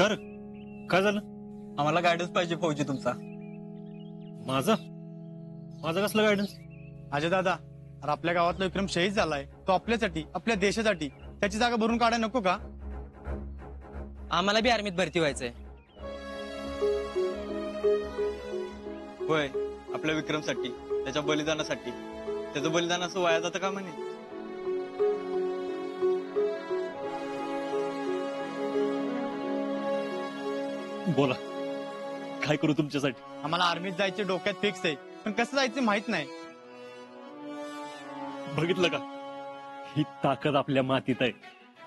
कर काय झालं? आम्हाला गायडन्स पाहिजे फौजी तुमचा. माझा माझा कसला गायडन्स? अजय दादा, अरे आपल्या गावातला विक्रम शहीद झालाय, तो आपल्यासाठी आपल्या देशासाठी, त्याची जागा भरून काढायला नको का? आम्हाला बी आर्मीत भरती व्हायचंय. होय, आपल्या विक्रमसाठी, त्याच्या बलिदानासाठी. त्याचं बलिदान असं वाया जातं का म्हणे? बोला काय करू तुमच्यासाठी? आम्हाला आर्मीत जायचे डोक्यात फिक्स आहे, पण कसं जायचं माहित नाही. बघितलं का, ही ताकद आपल्या मातीत आहे,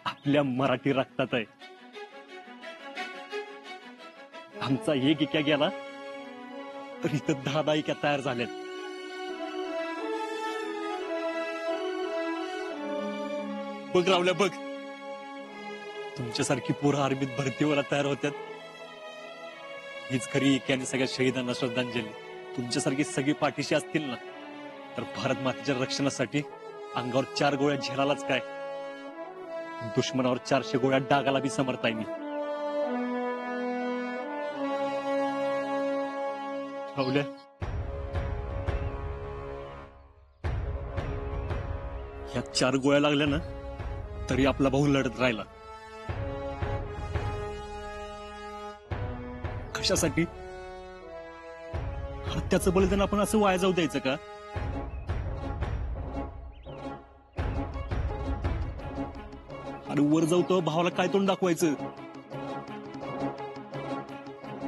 आपल्या मराठी रक्तात आहे. आमचा एक इक्या गेला तर इथं 10 इक्या तयार झाल्यात. बघ रावल्या बघ, तुमच्यासारखी पोरं आर्मीत भरती व्हायला तयार होत्यात. हीच खरी इक्याने सगळ्या शहीदांना श्रद्धांजली. तुमच्यासारखी सगळी पाठीशी असतील ना, तर भारत मातेच्या रक्षणासाठी अंगावर 4 गोळ्या झेलालाच काय, दुश्मनावर 400 गोळ्या डागाला बी समर्थ आहे मी. राहुल्या, ह्या 4 गोळ्या लागल्या ना तरी आपला भाऊ लढत राहिला. कशासाठी? त्याचं बलिदान आपण असं वाया जाऊ द्यायचं का? अरे वर जाऊ तर भावाला काय तोंड दाखवायचं,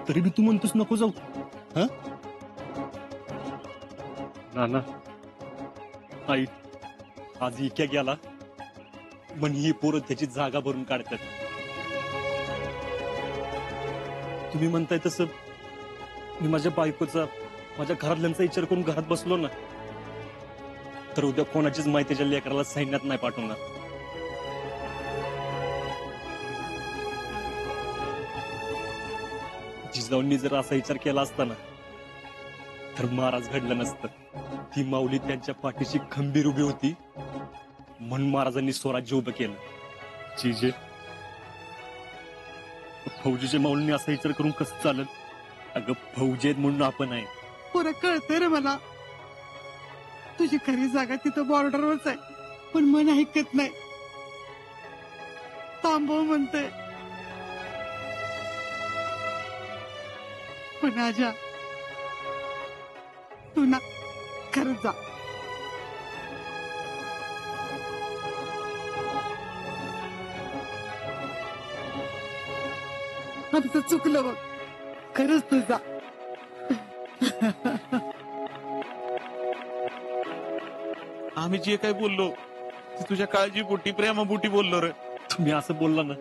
तरी बी तू म्हणतोस नको जाऊ. हा ना आई, आज इक्या गेला पण ही पोरं त्याची जागा भरून काढतात. तुम्ही म्हणताय तसं मी माझ्या बायकोचा, माझ्या घरातल्यांचा विचार करून घरात बसलो ना, तर उद्या कोणाचीच माहिती त्याच्या लेकराला सैन्यात नाही पाठवणार. जिजाऊंनी जर असा विचार केला असता ना, तर महाराज घडलं नसतं. ती माऊली त्यांच्या पाठीशी खंबीर उभी होती म्हणून महाराजांनी स्वराज्य उभं केलं. जिजे फौजीच्या माऊलींनी असा विचार करून कसं चालत? अगं फौजी आहेत म्हणून आपण आहे. पुरं कळतंय रे मला, तुझी खरी जागा तिथं बॉर्डरवरच आहे, पण मन ऐकत नाही. थांबव म्हणते, पण आजा तू ना खरंच जा. आमचं चुकलं बघ, खरंच तू जा. आम्ही जे काही बोललो ते तुझ्या काळजीपोटी, प्रेमापोटी बोललो रे. तुम्ही असं बोलला ना,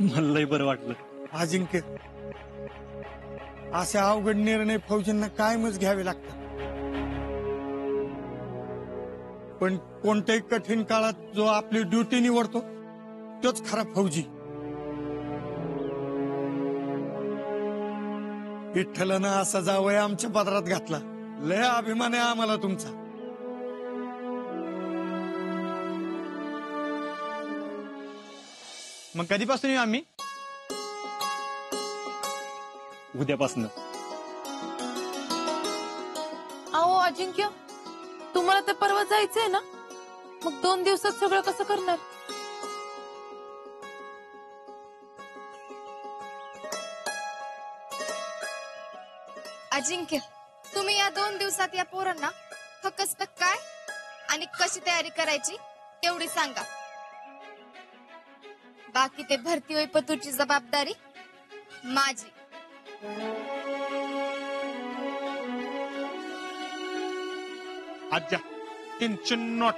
मलाही बरं वाटलं. अजिंक्य, असे अवघड निर्णय फौजींना कायमच घ्यावे लागतात, पण कोणत्याही कठीण काळात जो आपली ड्युटी निवडतो तोच खरा फौजी. विठ्ठलानं असा जावई आमच्या पदरात घातला, लय अभिमान आहे आम्हाला तुमचा. मग कधीपासून येऊ आम्ही? उद्यापासून. अहो अजिंक्य, तुम्हाला तर परवा जायचंय ना, मग 2 दिवसात सगळं कसं करणार? अजिंक्य, तुम्ही या 2 दिवसात या पोरांना फक्त काय आणि कशी तयारी करायची तेवढी सांगा. बाकी ते भरती होईपतूरची जबाबदारी माझी. आज्या, टेन्शन नॉट.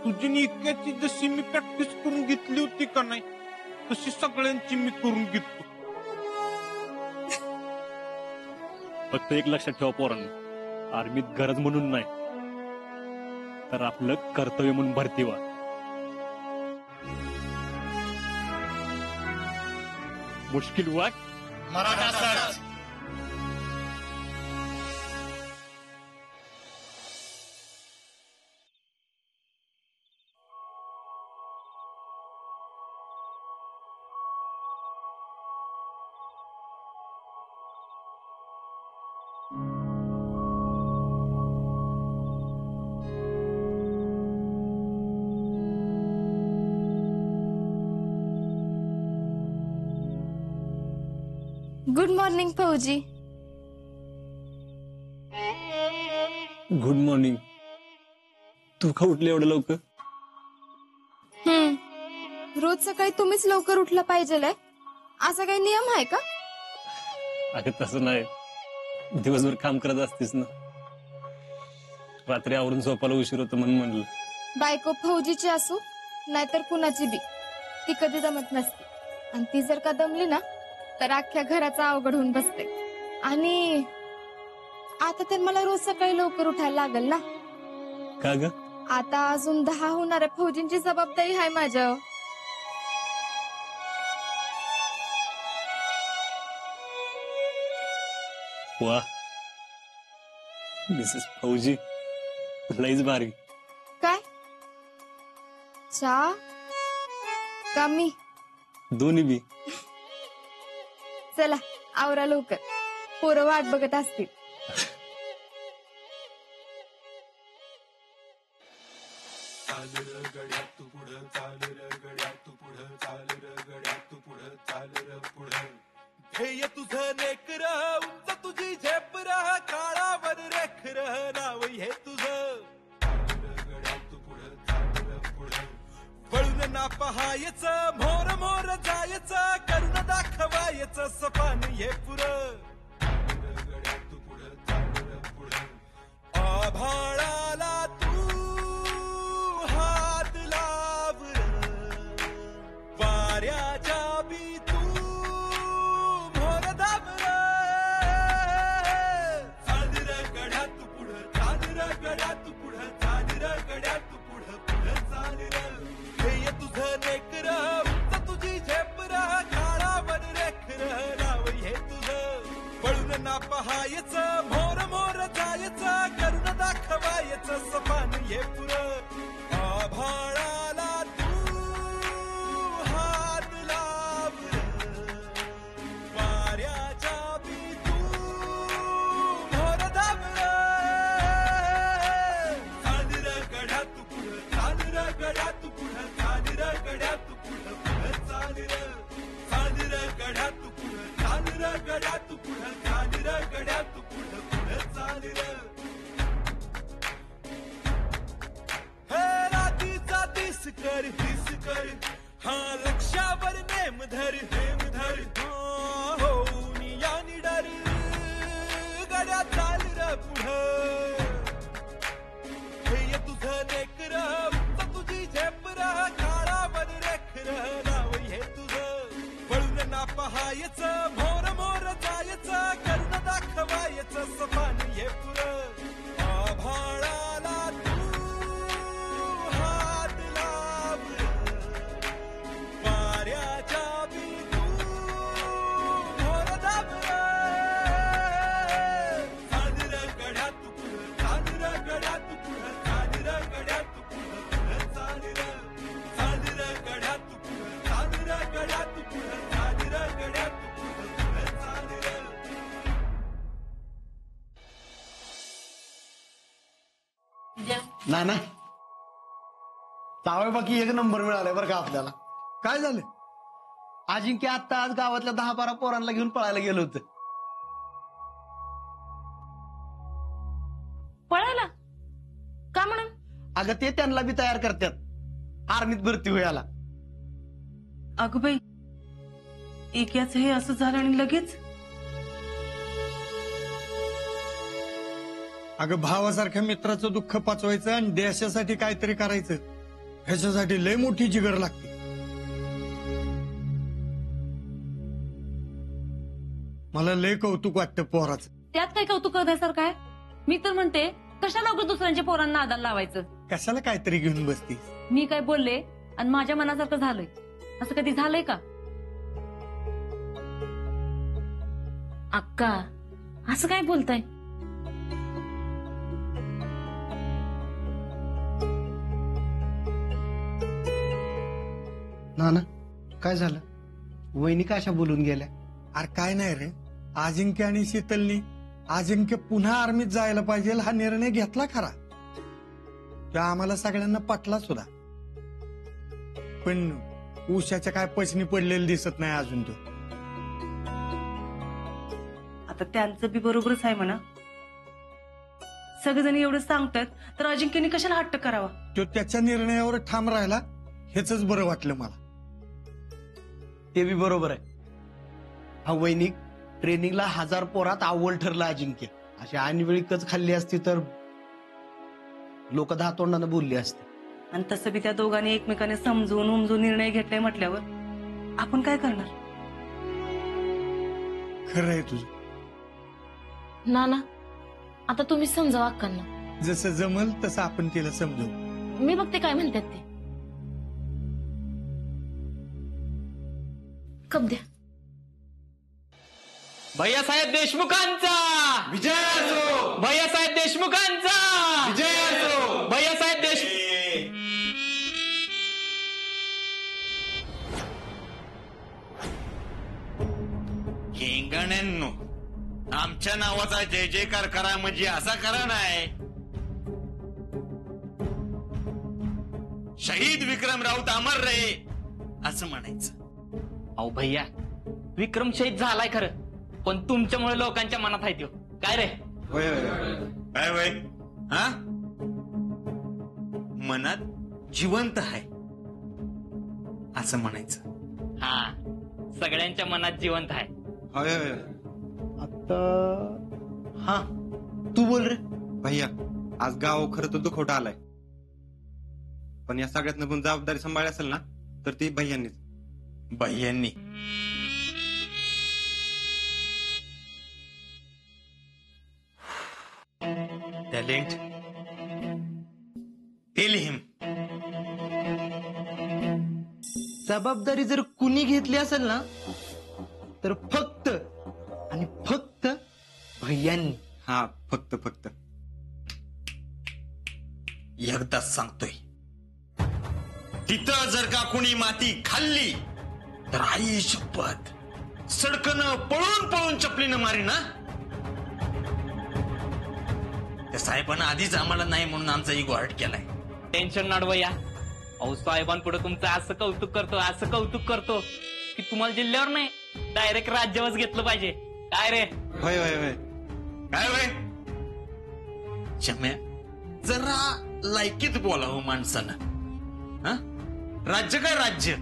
तुझी निक्याची जशी मी प्रॅक्टिस करून घेतली होती का नाही, तशी सगळ्यांची मी करून घेतो. फक्त एक लक्षात ठेवा पोरांनो, आर्मीत गरज म्हणून नाही, तर आपलं कर्तव्य म्हणून भरती व्हा. मुश्किल वाट मराठा सर. गुड मॉर्निंग फौजी. Good morning. तू का उठले एवढं लवकर? रोज सकाळी तुम्हीच लवकर उठलं पाहिजे असा काही नियम आहे का? अगं तसं नाही, दिवसभर काम करत असतेस ना, रात्री आवरून झोपायला उशीर होतो म्हणून म्हणलं. बायको फौजीची असू नाहीतर कुणाची बी, ती कधी दमत नसते. आणि ती जर का दमली ना तर अख्ख्या घराचा अवघड होऊन बसते. आणि आता तर मला रोज सकाळी लवकर उठायला लागल ना. का ग? आता अजून 10 होणाऱ्या फौजींची जबाबदारी आहे माझ्यावर. वा, मिसेस फौजी लईच भारी. काय चहा का मी? दोन्ही बी. चला आवरा लवकर, पोरं वाट बघत असतील. ध्येय तुझं नेकर उंच तुझी झेपर काळावर रेखर नाव हे तुझं. वळून ना पहायचं मोर मोर जायचं कर्ण दाखवायचं सपान हे पुर. आभाळाला तू हात लावर वाऱ्याच्या बी तू मोर दाबर. चांदर गड्या तू पुढं चांदर गड्या तू पुढं चांदर गड्या तू पुढं पुढं चांदर. ध्येय तुझं नेकर उंच तुझी झेपर काळावर रेखर नाव हे तुझं. वळून ना पहायचं मोर मोर जायचं कर्ण दाखवायचं सपान हे पुर. आभाळाला तू हात लावर वाऱ्याच्या बी तू मोर दाबर. चांदर गड्या तू पुढं चांदर गड्या तू पुढं चांदर गड्या तू पुढं पुढं चांदर. चांदर गड्या तू पुढं चांदर गड्या तू पुढं चांदर गड्या तू पुढं पुढं चांदर. हे रातीचा दिस कर दिस कर हा लक्षावर नेम धर होऊन या निडर गड्या चाल र पुढं. ध्येय तुझं नेकर उंच तुझी झेपर काळावर रेखर नाव हे तुझं. वळून ना पहायचं मोर मोर जायचं कर्ण दाखवायचं सपान हे पुर. आभाळाला तू हात लावर वाऱ्याच्या बी तू मोर दाबर. चांदर गड्या तू पुढं चांदर गड्या तू पुढं चांदर गड्या तू पुढं पुढं चांदर. चांदर गड्या तू पुढं चांदर गड्या तू पुढं चांदर गड्या तू पुढं पुढं चांदर. ना जावय बाकी एक नंबर मिळालाय बरं का आपल्याला. काय झालं? अजिंक्य आता आज गावातल्या 10-12 पोरांना घेऊन पळायला गेलो होतं. पळायला का म्हणून? अगं ते त्यांना बी तयार करतात आर्मीत भरती व्हायला. अगं बाई, एकाच हे असं झालं आणि लगेच. अगं भावासारख्या मित्राचं दुःख पचवायचं आणि देशासाठी काहीतरी करायचं, ह्याच्यासाठी लय मोठी जिगर लागते. मला लय कौतुक वाटतं पोराचं. त्यात काय कौतुक करण्यासारखं आहे? मी तर म्हणते कशाला उगाच दुसऱ्यांच्या पोरांना आदान लावायचं. कशाला काहीतरी घेऊन बसती? मी काय बोलले आणि माझ्या मनासारखं झालंय असं कधी झालंय का? अक्का असं काय बोलताय? ना काय झालं? वहिनी कशा बोलून गेल्या? अरे काय नाही रे, अजिंक्य आणि शीतलनी अजिंक्य पुन्हा आर्मीत जायला पाहिजे हा निर्णय घेतला खरा, तो आम्हाला सगळ्यांना पटला सुद्धा. पण उशाच्या काय पचनी पडलेलं दिसत नाही अजून तो. आता त्यांचं बी बरोबरच आहे म्हणा. सगळेजण एवढं सांगतात तर अजिंक्यने कशाला हट्ट करावा. तो त्याच्या निर्णयावर ठाम राहिला हेच बरं वाटलं मला. ते बी बरोबर आहे. हा वैनिक ट्रेनिंगला 1000 पोरात अव्वल ठरला अजिंक्य. अशी ऐनवेळी कच खाल्ली असती तर लोक 10 तोंडानं बोलली असते. आणि तसं बी त्या दोघांनी एकमेकांना समजून उमजून निर्णय घेतलाय म्हटल्यावर आपण काय करणार. खरं आहे तुझं. ना आता तुम्ही समजावा अक्कांना. जसं जमल तसं आपण तिला समजवू. मी बघते काय म्हणतात ते. कप द्या. भैयासाहेब देशमुखांचा विजय असो, भैयासाहेब देशमुखांचा विजय असो. भैयासाहेब देशमुख. हिंगण्यांनो, आमच्या नावाचा जय जयकार करा म्हणजे असा करा नाही. शहीद विक्रम राऊत अमर रे असं म्हणायचं. अहो भैया, विक्रम शहीद झालाय खरं, पण तुमच्यामुळे लोकांच्या मनात आहे तो. काय रे काय वय हा मनात जिवंत आहे असं म्हणायचं. हा, सगळ्यांच्या मनात जिवंत आहे. आता हा तू बोल रे. भैया, आज गाव खरं तर दुखवटा आलाय, पण या सगळ्यातनं पण जबाबदारी सांभाळली असेल ना तर ती भैयांनीच. भैयांनी टॅलेंट टेल हिम. जबाबदारी जर कुणी घेतली असेल ना तर फक्त आणि फक्त भैयांनी. हा, फक्त एकदाच सांगतोय, तिथं जर का कुणी माती खाल्ली तर आई शपथ सडकनं पळून चपलीनं मारी ना. त्या साहेबांना आधीच आम्हाला नाही म्हणून आमचा इगो हर्ट केलाय. टेन्शन नॉट भैया. अहो साहेबांपुढे तुमचं असं कौतुक करतो की तुम्हाला जिल्ह्यावर नाही डायरेक्ट राज्यावर घेतलं पाहिजे. काय रे होय काय वय शम्या, जरा लायकीत बोलावं माणसानं. हा, राज्य काय राज्य,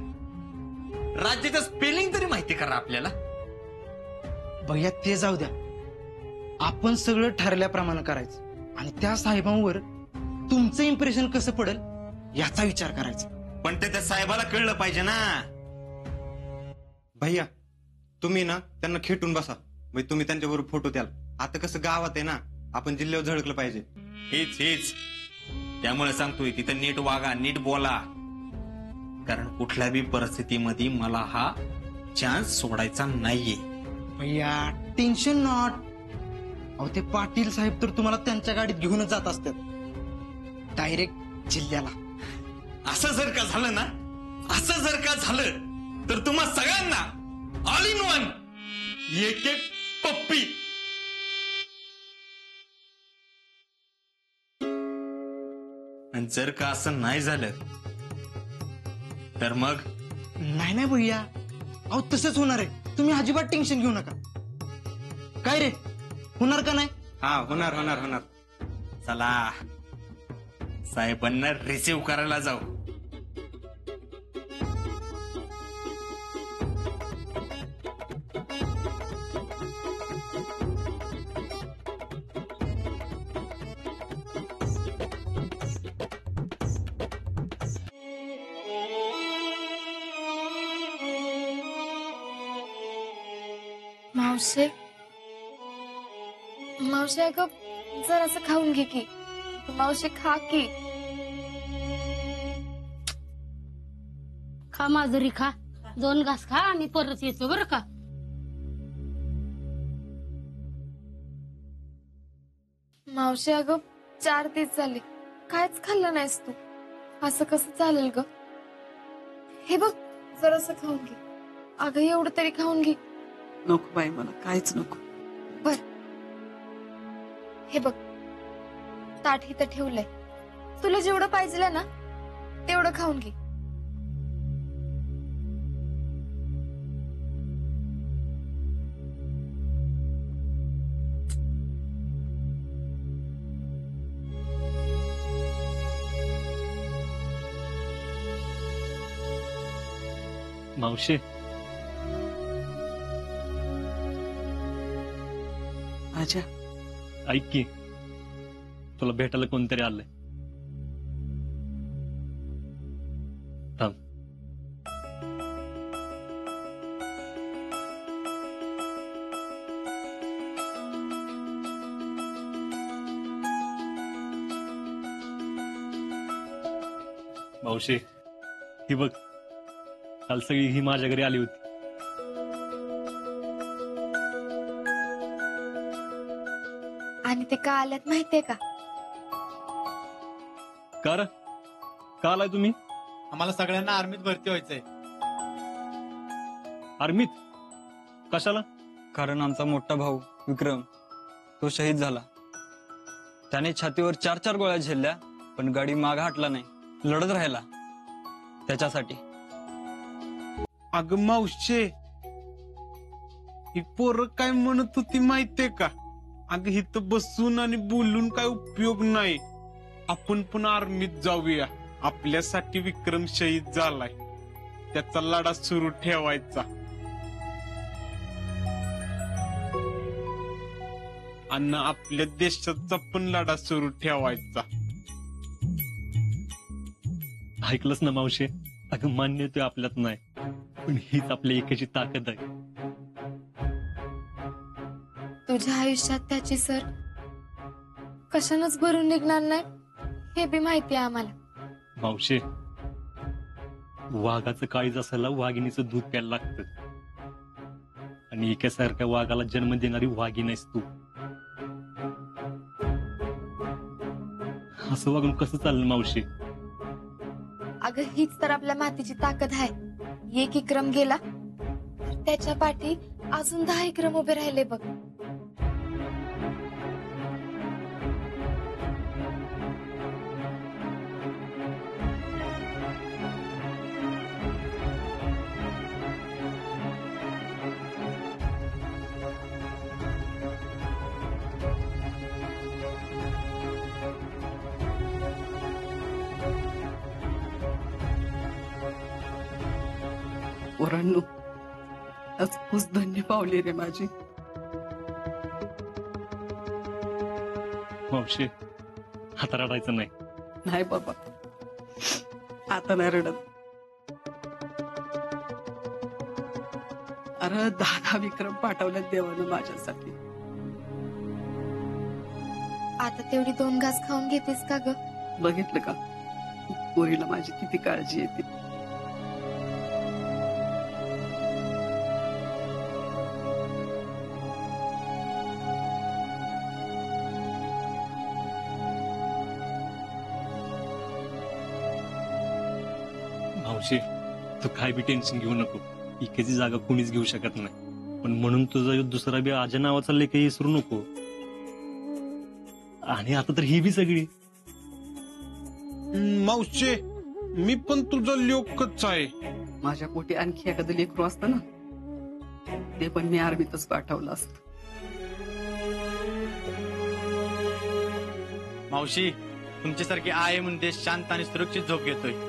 राज्याचं स्पेलिंग तरी माहिती करा आपल्याला. भैया ते जाऊ द्या, आपण सगळं ठरल्याप्रमाणे करायचं आणि त्या साहेबांवर तुमचं इम्प्रेशन कसं पडेल याचा विचार करायचा. पण ते त्या साहेबाला कळलं पाहिजे ना. भैया, तुम्ही ना त्यांना खेटून बसा. म्हणजे तुम्ही त्यांच्याबरोबर फोटो द्याल. आता कसं गावात आहे ना, आपण जिल्ह्यावर झळकलं पाहिजे. हेच त्यामुळे सांगतोय, तिथं नीट वागा, नीट बोला, कारण कुठल्या बी परिस्थितीमध्ये मला हा चान्स सोडायचा नाहीये. भैया टेन्शन नॉट. अहो ते पाटील साहेब तर तुम्हाला त्यांच्या गाडीत घेऊनच जात असतात डायरेक्ट जिल्ह्याला. असं जर का झालं तर तुम्हा सगळ्यांना ऑल इन वन एक पप्पी. आणि जर का असं नाही झालं तर मग नाही भैया, अहो तसंच होणार आहे. तुम्ही अजिबात टेन्शन घेऊ नका. काय रे, होणार का नाही? हा, होणार. चला साहेबांना रिसीव्ह करायला जाऊ. मावशी अगं जर असं खाऊन घे की. मावशी खा की. खा माजुरी खा, 2 घास खा आणि परत येतो बरं का. मावशी अगं 4 दिवस झाले कायच खाल्लं नाहीस तू. असं कसं चालेल ग. हे बघ जरासं खाऊन घे. अगं एवढं तरी खाऊन घे. नको बाई, मला काहीच नको. बर हे बघ, ताट इथं ठेवलंय. तुला जेवढं पाहिजे ना तेवढं खाऊन घे. मावशी, आजा, ऐक की, तुला भेटायला कोणतरी आलंय. थांब. मावशी, ही बघ, काल सगळी ही माझ्या घरी आली होती. आणि ते का आल्यात माहितीये का? का आलाय तुम्ही? आम्हाला सगळ्यांना आर्मीत भरती व्हायचंय. आर्मीत? कशाला? कारण आमचा मोठा भाऊ विक्रम तो शहीद झाला. त्याने छातीवर 4-4 गोळ्या झेलल्या, पण गाडी माग हटला नाही, लढत राहिला त्याच्यासाठी. अगं मावशे, ही पोरं काय म्हणत होती माहितीये का? अगं इथं बसून आणि बोलून काय उपयोग नाही. आपण पण आर्मीत जाऊया. आपल्यासाठी विक्रम शहीद झालाय, त्याचा लढा सुरू ठेवायचा. आणि आपल्या देशाचा पण लढा सुरू ठेवायचा. ऐकलंच ना मावशे? अगं मान्य ते आपल्यात नाही, पण हीच आपल्या एकाची ताकद आहे. तुझ्या आयुष्यात त्याची सर कशानच भरून निघणार नाही हे बी माहिती आहे आम्हाला. मावशे, वाघाचं काळीज असायला वाघिणीचं दूध प्यायला लागतं, आणि एकासारख्या वाघाला जन्म देणारी वाघीण तू. असं वागून कसं चाललं मावशी? अगं हीच तर आपल्या मातीची ताकद आहे. एक विक्रम गेला तर त्याच्या पाठी अजून 10 विक्रम उभे राहिले बघ. पोरांनो, आज खूप धन्य पावली रे माझी. मावशी, आता रडायचं नाही. नाही बाबा, आता नाही रडत. अरे 10 विक्रम पाठवल्यात देवानं माझ्यासाठी. आता तेवढी 2 घास खाऊन घेतेस का ग? बघितलं का, पोरीला माझी किती काळजी येते. मावशी, तू काय बी टेन्शन घेऊ नको. इकेची जागा कोणीच घेऊ शकत नाही, पण म्हणून तुझा दुसरा बी आजा नावाचा लेख विसरू नको. आणि आता तर ही बी सगळी. मावशे, मी पण तुझा लोकच आहे. माझ्या पोटी आणखी एखादं लेकरू असतं ना, ते पण मी आर्मीतच पाठवलं असत. मावशी, तुमच्यासारखी आहे म्हणून देश शांत आणि सुरक्षित झोप घेतोय.